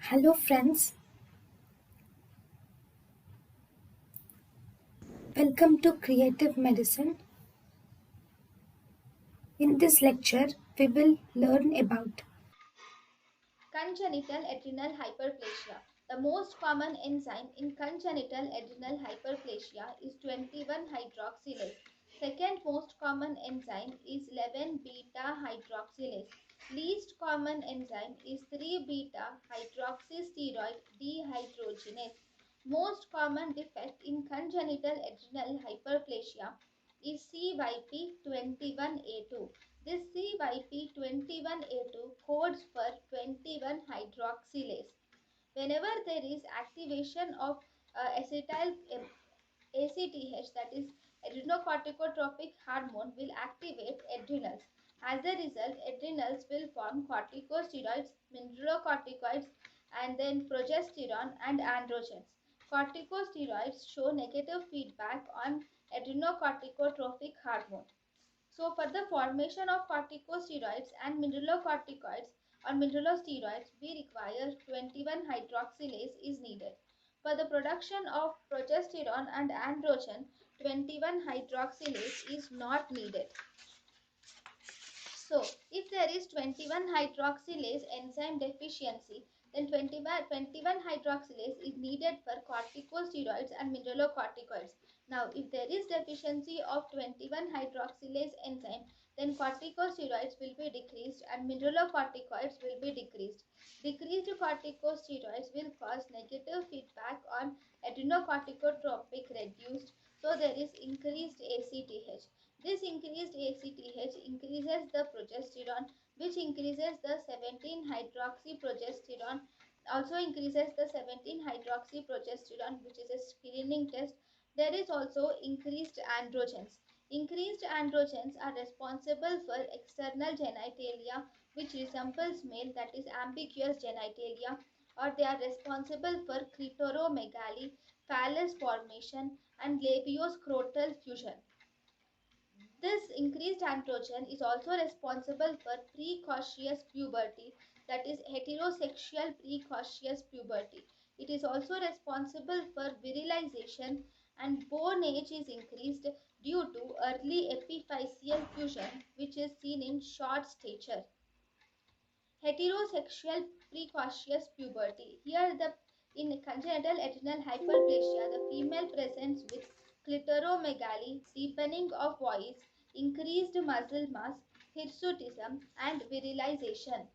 Hello, friends. Welcome to Creative Medicine. In this lecture, we will learn about Congenital adrenal hyperplasia. The most common enzyme in congenital adrenal hyperplasia is 21 hydroxylase. Second most common enzyme is 11 beta hydroxylase. Least common enzyme is 3 beta hydroxysteroid dehydrogenase. Most common defect in congenital adrenal hyperplasia is CYP21A2. This CYP21A2 codes for 21 hydroxylase. Whenever there is activation of acetyl ACTH, that is adrenocorticotropic hormone, will activate adrenals. As a result, adrenals will form corticosteroids, mineralocorticoids, and then progesterone and androgens. Corticosteroids show negative feedback on adrenocorticotropic hormone. So for the formation of corticosteroids and mineralocorticoids or mineralosteroids, we require 21 hydroxylase is needed. For the production of progesterone and androgen, 21 hydroxylase is not needed. So, if there is 21 hydroxylase enzyme deficiency, then 21 hydroxylase is needed for corticosteroids and mineralocorticoids. Now, if there is deficiency of 21 hydroxylase enzyme, then corticosteroids will be decreased and mineralocorticoids will be decreased. Decreased corticosteroids will cause negative feedback on adrenocorticotropic reduced, so there is increased ACTH. This increased ACTH increases the progesterone, which increases the 17-hydroxyprogesterone, also increases the 17-hydroxyprogesterone, which is a screening test. There is also increased androgens. Increased androgens are responsible for external genitalia, which resembles male, that is ambiguous genitalia, or they are responsible for clitoromegaly, phallus formation, and labioscrotal fusion. This increased androgen is also responsible for precocious puberty, that is heterosexual precocious puberty. It is also responsible for virilization, and bone age is increased due to early epiphyseal fusion, which is seen in short stature. Heterosexual precocious puberty. Here the in congenital adrenal hyperplasia, the female presents with clitoromegaly, deepening of voice, increased muscle mass, hirsutism, and virilization.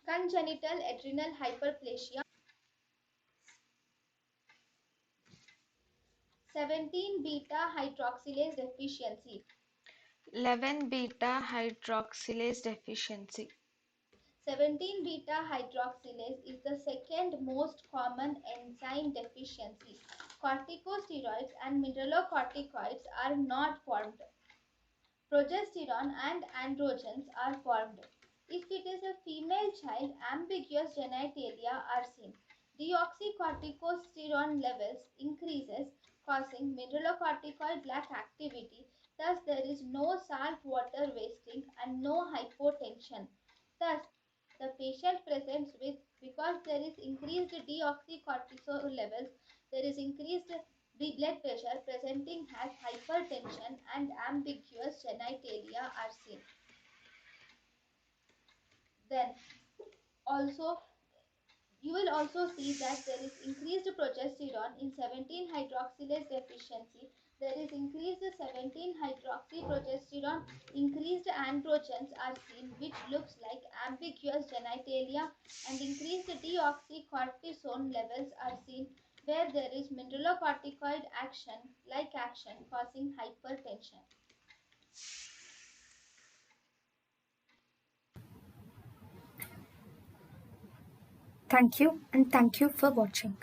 Congenital adrenal hyperplasia. 17 beta hydroxylase deficiency. 11 beta hydroxylase deficiency. 17 beta hydroxylase is the second most common enzyme deficiency. Corticosteroids and mineralocorticoids are not formed. Progesterone and androgens are formed. If it is a female child, ambiguous genitalia are seen. Deoxycorticosterone levels increases, causing mineralocorticoid lack activity. Thus, there is no salt water wasting and no hypotension. Thus, the patient presents with, because there is increased deoxycortisol levels, there is increased blood pressure, presenting as hypertension and ambiguous genitalia are seen. Then also you will also see that there is increased progesterone in 17 hydroxylase deficiency. There is increased 17 hydroxyprogesterone, increased androgens are seen, which looks like ambiguous genitalia, and increased deoxycortisone levels are seen, where there is mineralocorticoid action, like action, causing hypertension. thank you and thank you for watching.